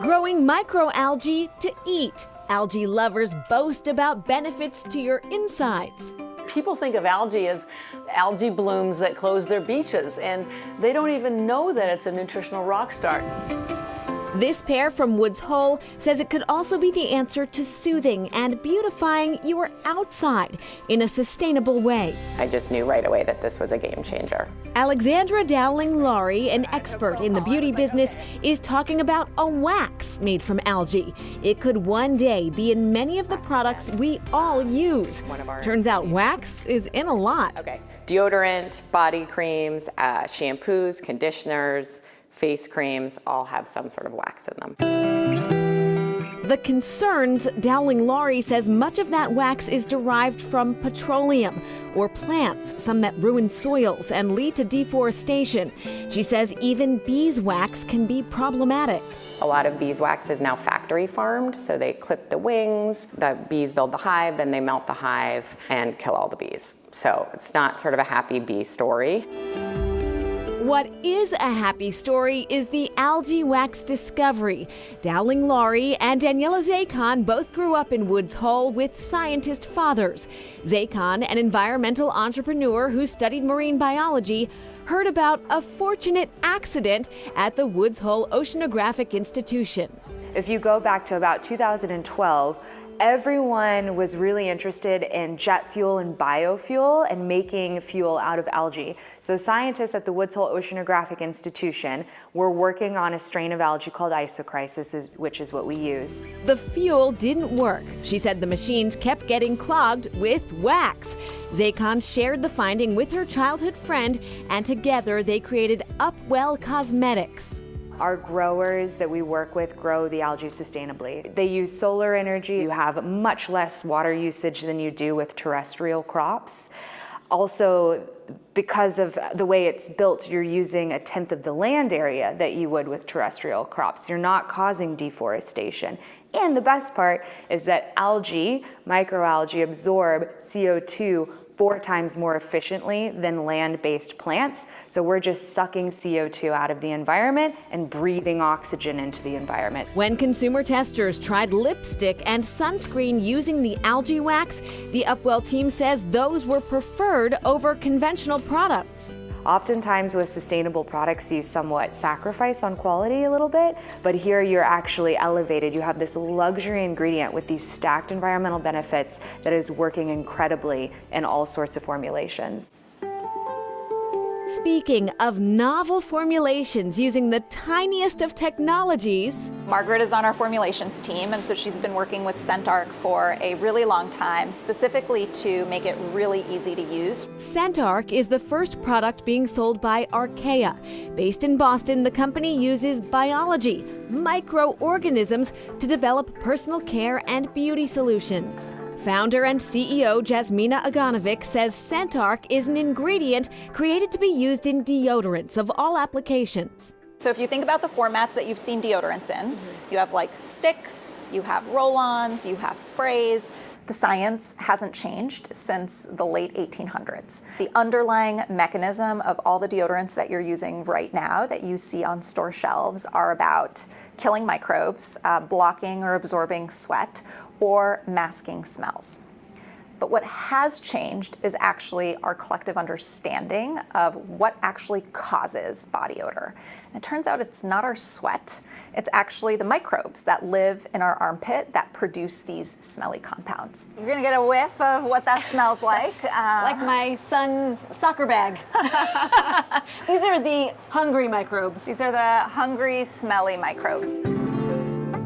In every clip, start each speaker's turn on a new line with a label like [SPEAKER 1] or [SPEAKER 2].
[SPEAKER 1] Growing microalgae to eat. Algae lovers boast about benefits to your insides.
[SPEAKER 2] People think of algae as algae blooms that close their beaches, and they don't even know that it's a nutritional rock star.
[SPEAKER 1] This pair from Woods Hole says it could also be the answer to soothing and beautifying your outside in a sustainable way.
[SPEAKER 3] I just knew right away that this was a game changer.
[SPEAKER 1] Alexandra Dowling-Laurie, an expert in the beauty business, is talking about a wax made from algae. It could one day be in many of the products we all use. Turns out wax is in a lot.
[SPEAKER 3] Okay. Deodorant, body creams, shampoos, conditioners, face creams all have some sort of wax in them.
[SPEAKER 1] The concerns, Dowling-Laurie says much of that wax is derived from petroleum or plants, some that ruin soils and lead to deforestation. She says even beeswax can be problematic.
[SPEAKER 3] A lot of beeswax is now factory farmed, so they clip the wings, the bees build the hive, then they melt the hive and kill all the bees. So it's not sort of a happy bee story.
[SPEAKER 1] What is a happy story is the algae wax discovery. Dowling-Laurie and Daniela Zacon both grew up in Woods Hole with scientist fathers. Zacon, an environmental entrepreneur who studied marine biology, heard about a fortunate accident at the Woods Hole Oceanographic Institution.
[SPEAKER 4] If you go back to about 2012, everyone was really interested in jet fuel and biofuel and making fuel out of algae. So scientists at the Woods Hole Oceanographic Institution were working on a strain of algae called Isochrysis, which is what we use.
[SPEAKER 1] The fuel didn't work. She said the machines kept getting clogged with wax. Zacon shared the finding with her childhood friend, and together they created Upwell Cosmetics.
[SPEAKER 4] Our growers that we work with grow the algae sustainably. They use solar energy. You have much less water usage than you do with terrestrial crops. Also, because of the way it's built, you're using 1/10 of the land area that you would with terrestrial crops. You're not causing deforestation. And the best part is that algae, microalgae, absorb CO2 4 times more efficiently than land-based plants. So we're just sucking CO2 out of the environment and breathing oxygen into the environment.
[SPEAKER 1] When consumer testers tried lipstick and sunscreen using the algae wax, the Upwell team says those were preferred over conventional products.
[SPEAKER 4] Oftentimes with sustainable products, you somewhat sacrifice on quality a little bit, but here you're actually elevated. You have this luxury ingredient with these stacked environmental benefits that is working incredibly in all sorts of formulations.
[SPEAKER 1] Speaking of novel formulations using the tiniest of technologies,
[SPEAKER 5] Margaret is on our formulations team, and so she's been working with Scent-Arc for a really long time, specifically to make it really easy to use.
[SPEAKER 1] Scent-Arc is the first product being sold by Archaea. Based in Boston, the company uses biology, microorganisms, to develop personal care and beauty solutions. Founder and CEO Jasmina Aganovic says Scent-Arc is an ingredient created to be used in deodorants of all applications.
[SPEAKER 5] So if you think about the formats that you've seen deodorants in, you have like sticks, you have roll-ons, you have sprays. The science hasn't changed since the late 1800s. The underlying mechanism of all the deodorants that you're using right now that you see on store shelves are about killing microbes, blocking or absorbing sweat, or masking smells. But what has changed is actually our collective understanding of what actually causes body odor. And it turns out it's not our sweat, it's actually the microbes that live in our armpit that produce these smelly compounds. You're gonna get a whiff of what that smells like.
[SPEAKER 6] Like my son's soccer bag. These are the hungry microbes.
[SPEAKER 5] These are the hungry, smelly microbes.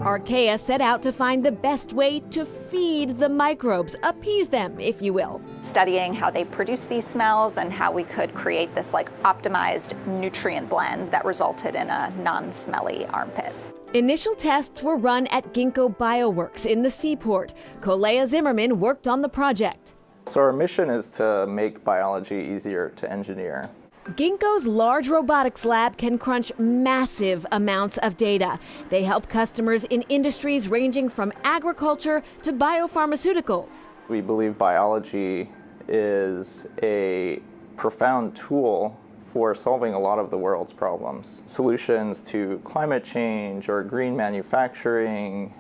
[SPEAKER 1] Archaea set out to find the best way to feed the microbes, appease them, if you will.
[SPEAKER 5] Studying how they produce these smells and how we could create this like optimized nutrient blend that resulted in a non-smelly armpit.
[SPEAKER 1] Initial tests were run at Ginkgo Bioworks in the Seaport. Kolea Zimmerman worked on the project.
[SPEAKER 7] So our mission is to make biology easier to engineer.
[SPEAKER 1] Ginkgo's large robotics lab can crunch massive amounts of data. They help customers in industries ranging from agriculture to biopharmaceuticals.
[SPEAKER 7] We believe biology is a profound tool for solving a lot of the world's problems. Solutions to climate change or green manufacturing,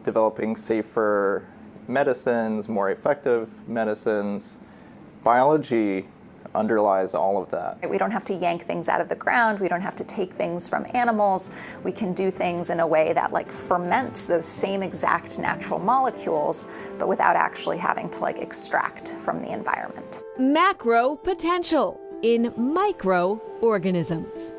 [SPEAKER 7] developing safer medicines, more effective medicines. Biology underlies all of that.
[SPEAKER 5] We don't have to yank things out of the ground. We don't have to take things from animals. We can do things in a way that like ferments those same exact natural molecules, but without actually having to like extract from the environment.
[SPEAKER 1] Macro potential in microorganisms.